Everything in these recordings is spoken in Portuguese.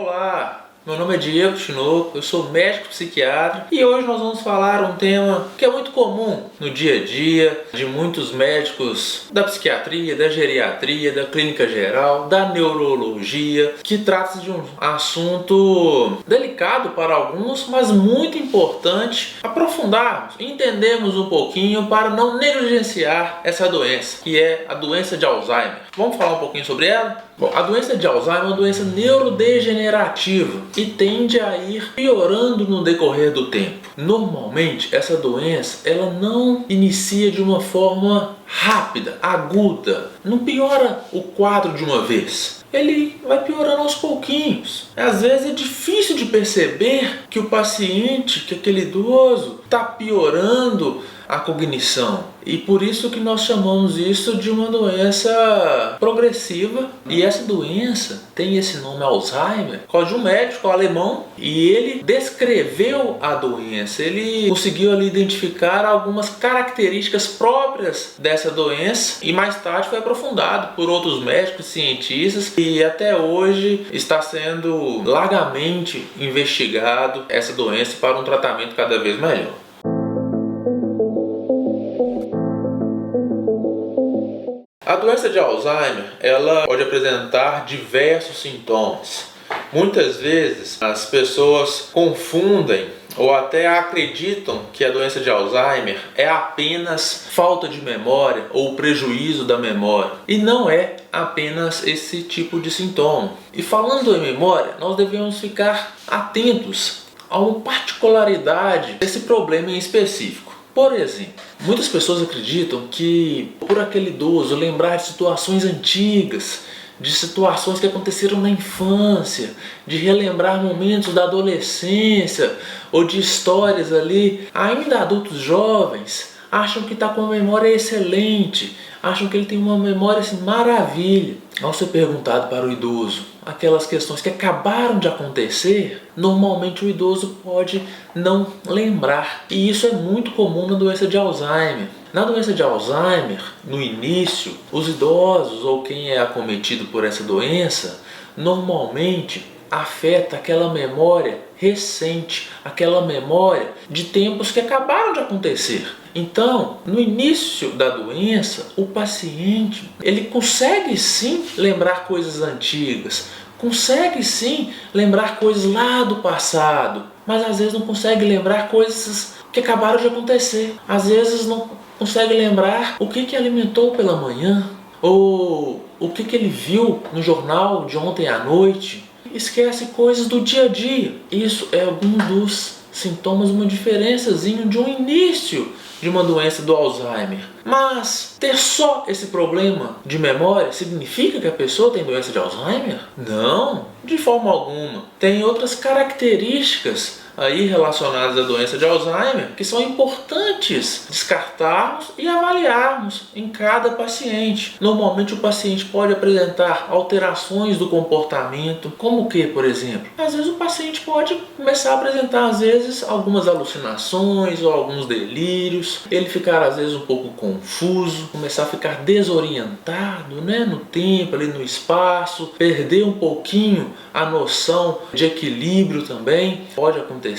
Olá, meu nome é Diego Chinoco, eu sou médico psiquiatra e hoje nós vamos falar um tema que é muito comum no dia a dia de muitos médicos da psiquiatria, da geriatria, da clínica geral, da neurologia, que trata-se de um assunto delicado para alguns, mas muito importante aprofundarmos, entendermos um pouquinho para não negligenciar essa doença, que é a doença de Alzheimer. Vamos falar um pouquinho sobre ela? Bom, a doença de Alzheimer é uma doença neurodegenerativa e tende a ir piorando no decorrer do tempo. Normalmente, essa doença ela não inicia de uma forma rápida, aguda, não piora o quadro de uma vez. Ele vai piorando aos pouquinhos. Às vezes é difícil de perceber que o paciente, que aquele idoso, está piorando a cognição. E por isso que nós chamamos isso de uma doença progressiva. E essa doença tem esse nome Alzheimer por causa de um médico alemão. E ele descreveu a doença. Ele conseguiu ali identificar algumas características próprias dessa doença. E mais tarde foi aprofundado por outros médicos e cientistas. E até hoje está sendo largamente investigado essa doença para um tratamento cada vez melhor. A doença de Alzheimer, ela pode apresentar diversos sintomas. Muitas vezes as pessoas confundem ou até acreditam que a doença de Alzheimer é apenas falta de memória ou prejuízo da memória. E não é apenas esse tipo de sintoma. E falando em memória, nós devemos ficar atentos a uma particularidade desse problema em específico. Por exemplo, muitas pessoas acreditam que por aquele idoso lembrar de situações antigas, de situações que aconteceram na infância, de relembrar momentos da adolescência ou de histórias ali, ainda adultos jovens, acham que está com uma memória excelente, acham que ele tem uma memória assim, maravilha. Ao ser perguntado para o idoso aquelas questões que acabaram de acontecer, normalmente o idoso pode não lembrar. E isso é muito comum na doença de Alzheimer. Na doença de Alzheimer, no início, os idosos ou quem é acometido por essa doença, normalmente afeta aquela memória recente, aquela memória de tempos que acabaram de acontecer. Então, no início da doença, o paciente ele consegue sim lembrar coisas antigas, consegue sim lembrar coisas lá do passado, mas às vezes não consegue lembrar coisas que acabaram de acontecer. Às vezes não consegue lembrar o que alimentou pela manhã, ou o que ele viu no jornal de ontem à noite. Esquece coisas do dia a dia. Isso é algum dos sintomas, uma diferençazinha de um início de uma doença do Alzheimer. Mas ter só esse problema de memória significa que a pessoa tem doença de Alzheimer? Não, de forma alguma. Tem outras características aí relacionadas à doença de Alzheimer que são importantes descartarmos e avaliarmos em cada paciente. Normalmente o paciente pode apresentar alterações do comportamento, como o que, por exemplo? Às vezes o paciente pode começar a apresentar às vezes algumas alucinações ou alguns delírios, ele ficar às vezes um pouco confuso, começar a ficar desorientado, no tempo, ali no espaço, perder um pouquinho a noção de equilíbrio também pode acontecer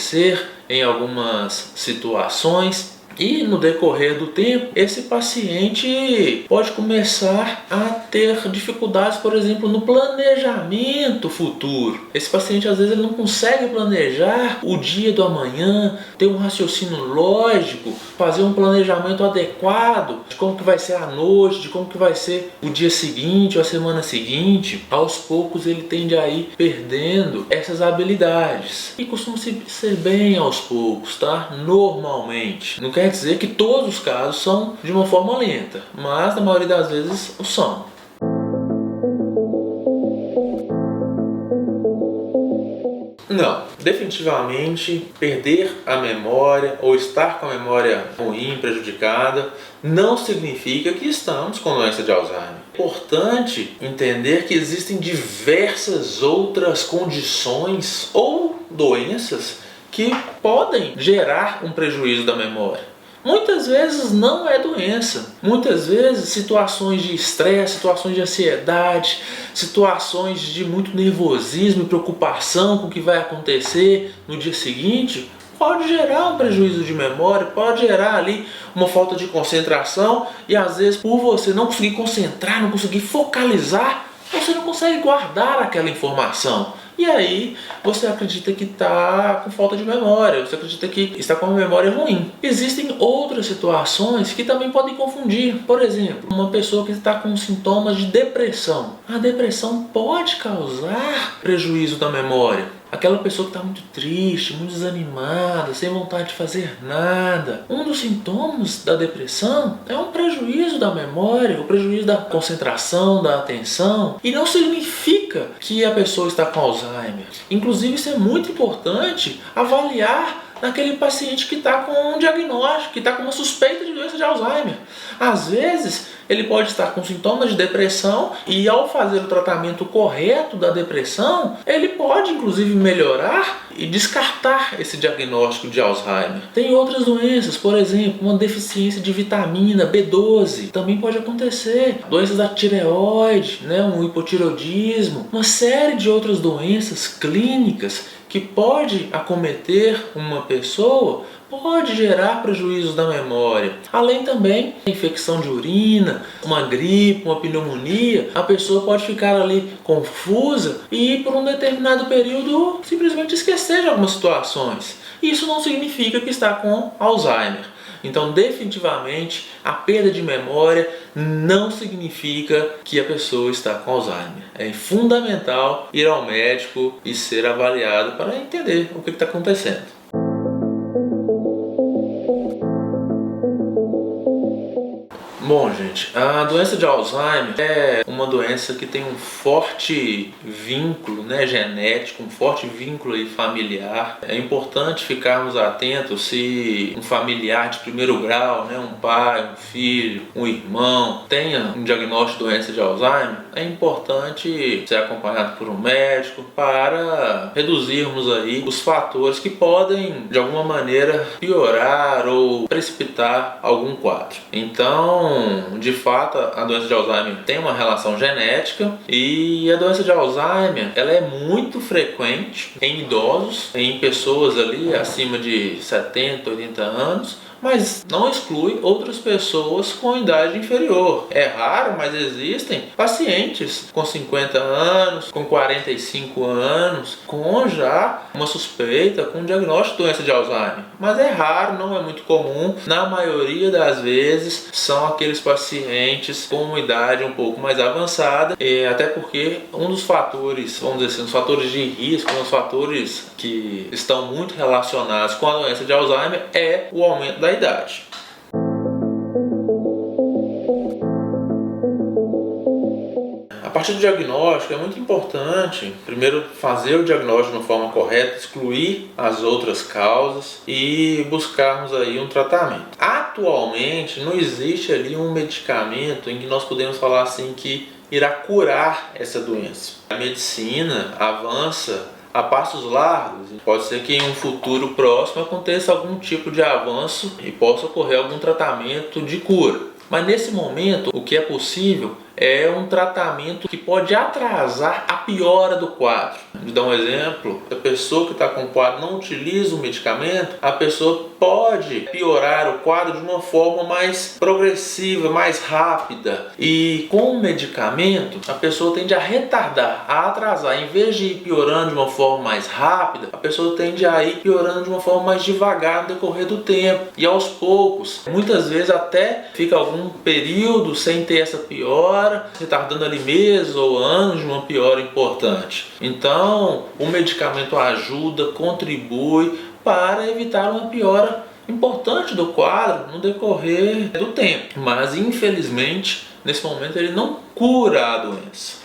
em algumas situações. E no decorrer do tempo, esse paciente pode começar a ter dificuldades, por exemplo, no planejamento futuro. Esse paciente às vezes ele não consegue planejar o dia do amanhã, ter um raciocínio lógico, fazer um planejamento adequado de como que vai ser a noite, de como que vai ser o dia seguinte ou a semana seguinte. Aos poucos ele tende a ir perdendo essas habilidades. E costuma ser bem aos poucos, tá? Normalmente. Não quer dizer que todos os casos são de uma forma lenta, mas na maioria das vezes são. Não, definitivamente perder a memória ou estar com a memória ruim, prejudicada, não significa que estamos com doença de Alzheimer. É importante entender que existem diversas outras condições ou doenças que podem gerar um prejuízo da memória. Muitas vezes não é doença, muitas vezes situações de estresse, situações de ansiedade, situações de muito nervosismo e preocupação com o que vai acontecer no dia seguinte, pode gerar um prejuízo de memória, pode gerar ali uma falta de concentração e às vezes por você não conseguir concentrar, não conseguir focalizar, você não consegue guardar aquela informação. E aí você acredita que está com falta de memória, você acredita que está com uma memória ruim. Existem outras situações que também podem confundir. Por exemplo, uma pessoa que está com sintomas de depressão. A depressão pode causar prejuízo da memória. Aquela pessoa que está muito triste, muito desanimada, sem vontade de fazer nada. Um dos sintomas da depressão é um prejuízo da memória, o prejuízo da concentração, da atenção. E não significa que a pessoa está com Alzheimer. Inclusive, isso é muito importante avaliar naquele paciente que está com um diagnóstico, que está com uma suspeita de doença de Alzheimer. Às vezes, ele pode estar com sintomas de depressão e ao fazer o tratamento correto da depressão, ele pode inclusive melhorar e descartar esse diagnóstico de Alzheimer. Tem outras doenças, por exemplo, uma deficiência de vitamina B12, também pode acontecer. Doenças da tireoide, um hipotireoidismo, uma série de outras doenças clínicas que pode acometer uma pessoa, pode gerar prejuízos da memória. Além também da infecção de urina, uma gripe, uma pneumonia, a pessoa pode ficar ali confusa e por um determinado período simplesmente esquecer de algumas situações. Isso não significa que está com Alzheimer. Então, definitivamente, a perda de memória não significa que a pessoa está com Alzheimer. É fundamental ir ao médico e ser avaliado para entender o que está acontecendo. Bom, gente, a doença de Alzheimer é uma doença que tem um forte vínculo genético, um forte vínculo familiar. É importante ficarmos atentos se um familiar de primeiro grau, um pai, um filho, um irmão, tenha um diagnóstico de doença de Alzheimer. É importante ser acompanhado por um médico para reduzirmos aí os fatores que podem, de alguma maneira, piorar ou precipitar algum quadro. Então, de fato, a doença de Alzheimer tem uma relação genética e a doença de Alzheimer ela é muito frequente em idosos, em pessoas ali acima de 70, 80 anos, mas não exclui outras pessoas com idade inferior. É raro, mas existem pacientes com 50 anos, com 45 anos, com já uma suspeita, com um diagnóstico de doença de Alzheimer. Mas é raro, não é muito comum. Na maioria das vezes são aqueles pacientes com uma idade um pouco mais avançada, até porque um dos fatores, vamos dizer assim, os fatores de risco, os fatores que estão muito relacionados com a doença de Alzheimer é o aumento da idade. A partir do diagnóstico é muito importante, primeiro, fazer o diagnóstico de uma forma correta, excluir as outras causas e buscarmos aí um tratamento. Atualmente não existe ali um medicamento em que nós podemos falar assim que irá curar essa doença. A medicina avança a passos largos. Pode ser que em um futuro próximo aconteça algum tipo de avanço e possa ocorrer algum tratamento de cura. Mas nesse momento, o que é possível é um tratamento que pode atrasar a piora do quadro. Vou dar um exemplo: se a pessoa que está com o quadro não utiliza o medicamento, a pessoa pode piorar o quadro de uma forma mais progressiva, mais rápida. E com o medicamento, a pessoa tende a retardar, a atrasar. Em vez de ir piorando de uma forma mais rápida, a pessoa tende a ir piorando de uma forma mais devagar no decorrer do tempo. E aos poucos, muitas vezes até fica algum período sem ter essa piora, retardando ali meses ou anos de uma piora importante. Então, o medicamento ajuda, contribui para evitar uma piora importante do quadro no decorrer do tempo. Mas, infelizmente, nesse momento ele não cura a doença.